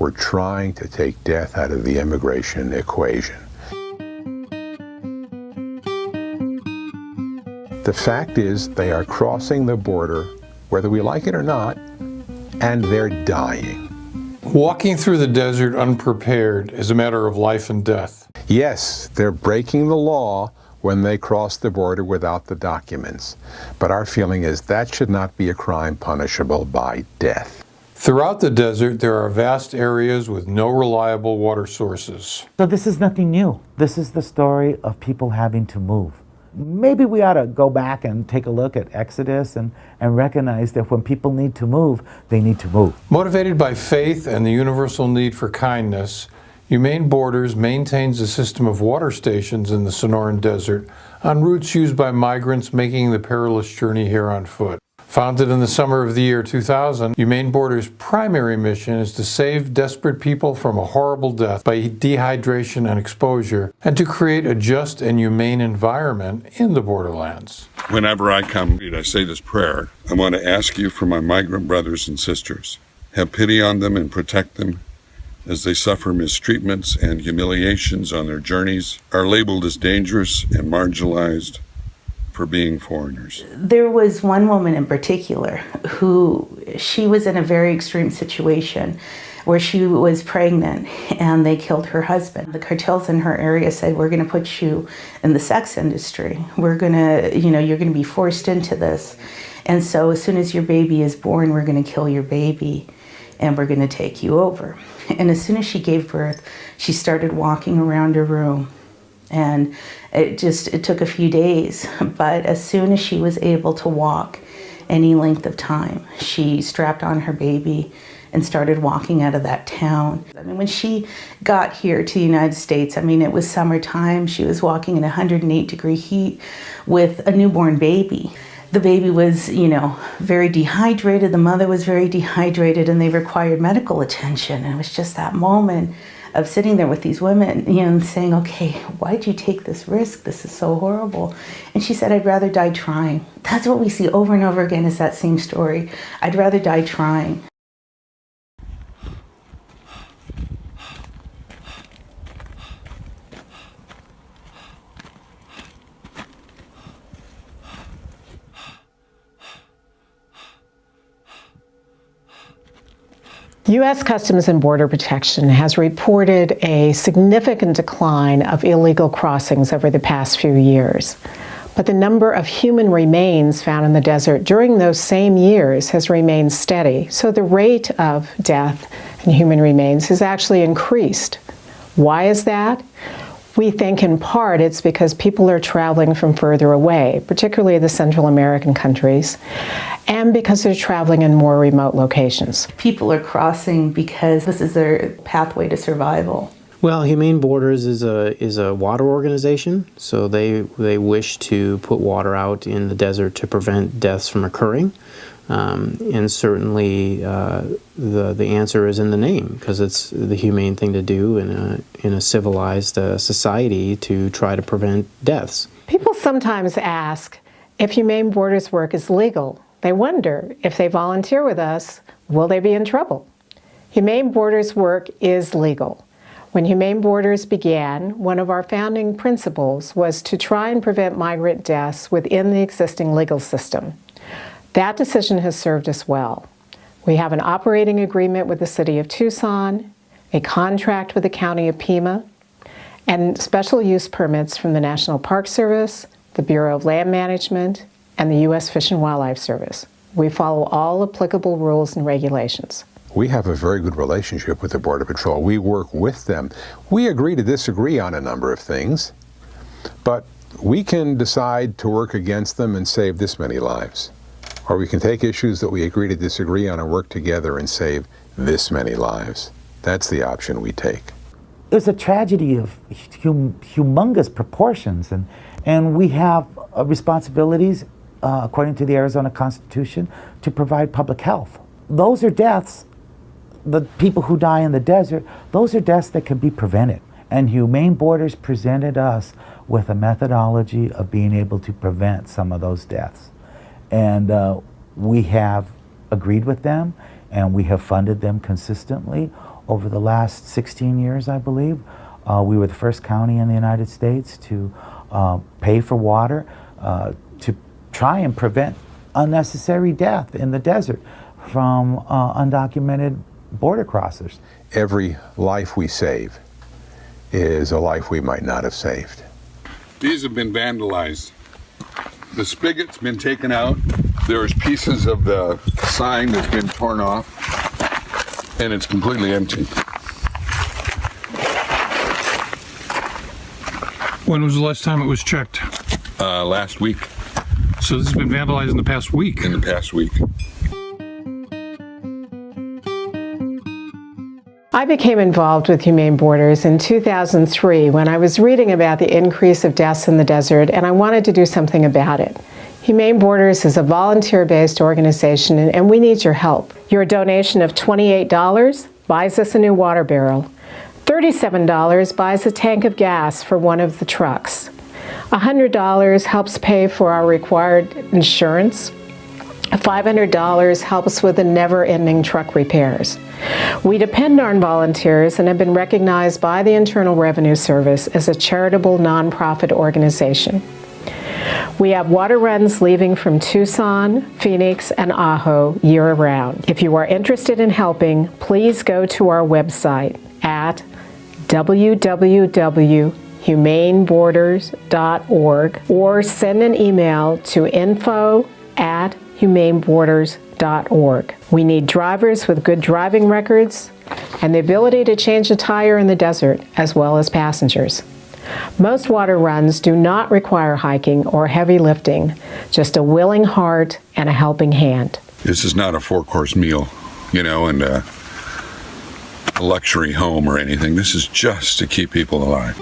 we're trying to take death out of the immigration equation. The fact is, they are crossing the border, whether we like it or not, and they're dying. Walking through the desert unprepared is a matter of life and death. Yes, they're breaking the law when they cross the border without the documents. But our feeling is that should not be a crime punishable by death. Throughout the desert, there are vast areas with no reliable water sources. So this is nothing new. This is the story of people having to move. Maybe we ought to go back and take a look at Exodus and recognize that when people need to move, they need to move. Motivated by faith and the universal need for kindness, Humane Borders maintains a system of water stations in the Sonoran Desert on routes used by migrants making the perilous journey here on foot. Founded in the summer of the year 2000, Humane Borders' primary mission is to save desperate people from a horrible death by dehydration and exposure, and to create a just and humane environment in the borderlands. Whenever I come, I say this prayer. I want to ask you for my migrant brothers and sisters. Have pity on them and protect them as they suffer mistreatments and humiliations on their journeys, are labeled as dangerous and marginalized for being foreigners. There was one woman in particular she was in a very extreme situation where she was pregnant and they killed her husband. The cartels in her area said, we're gonna put you in the sex industry. We're gonna, you're gonna be forced into this. And so as soon as your baby is born, we're gonna kill your baby and we're gonna take you over. And as soon as she gave birth, she started walking around her room. And it took a few days, but as soon as she was able to walk any length of time, she strapped on her baby and started walking out of that town. I mean, when she got here to the United States, it was summertime. She was walking in 108-degree heat with a newborn baby. The baby was, very dehydrated. The mother was very dehydrated, and they required medical attention. And it was just that moment of sitting there with these women, and saying, okay, why did you take this risk? This is so horrible. And she said, I'd rather die trying. That's what we see over and over again, is that same story. I'd rather die trying. U.S. Customs and Border Protection has reported a significant decline of illegal crossings over the past few years. But the number of human remains found in the desert during those same years has remained steady, so the rate of death and human remains has actually increased. Why is that? We think in part it's because people are traveling from further away, particularly the Central American countries, and because they're traveling in more remote locations. People are crossing because this is their pathway to survival. Well, Humane Borders is a water organization, so they wish to put water out in the desert to prevent deaths from occurring. And certainly the answer is in the name, because it's the humane thing to do in a civilized society to try to prevent deaths. People sometimes ask if Humane Borders work is legal. They wonder if they volunteer with us, will they be in trouble? Humane Borders work is legal. When Humane Borders began, one of our founding principles was to try and prevent migrant deaths within the existing legal system. That decision has served us well. We have an operating agreement with the City of Tucson, a contract with the County of Pima, and special use permits from the National Park Service, the Bureau of Land Management, and the U.S. Fish and Wildlife Service. We follow all applicable rules and regulations. We have a very good relationship with the Border Patrol. We work with them. We agree to disagree on a number of things, but we can decide to work against them and save this many lives. Or we can take issues that we agree to disagree on and work together and save this many lives. That's the option we take. It was a tragedy of humongous proportions, and we have responsibilities, according to the Arizona Constitution, to provide public health. Those are deaths, the people who die in the desert, those are deaths that can be prevented. And Humane Borders presented us with a methodology of being able to prevent some of those deaths. And we have agreed with them, and we have funded them consistently over the last 16 years, I believe. We were the first county in the United States to pay for water to try and prevent unnecessary death in the desert from undocumented border crossers. Every life we save is a life we might not have saved. These have been vandalized. The spigot's been taken out. There's pieces of the sign that's been torn off, and it's completely empty. When was the last time it was checked? Last week, So this has been vandalized in the past week. in the past week. I became involved with Humane Borders in 2003 when I was reading about the increase of deaths in the desert, and I wanted to do something about it. Humane Borders is a volunteer-based organization, and we need your help. Your donation of $28 buys us a new water barrel. $37 buys a tank of gas for one of the trucks. $100 helps pay for our required insurance. $500 helps with the never-ending truck repairs. We depend on volunteers and have been recognized by the Internal Revenue Service as a charitable nonprofit organization. We have water runs leaving from Tucson, Phoenix, and Ajo year-round. If you are interested in helping, please go to our website at www.humaneborders.org or send an email to info@humaneborders.org. We need drivers with good driving records and the ability to change a tire in the desert, as well as passengers. Most water runs do not require hiking or heavy lifting, just a willing heart and a helping hand. This is not a 4-course meal, and a luxury home or anything. This is just to keep people alive.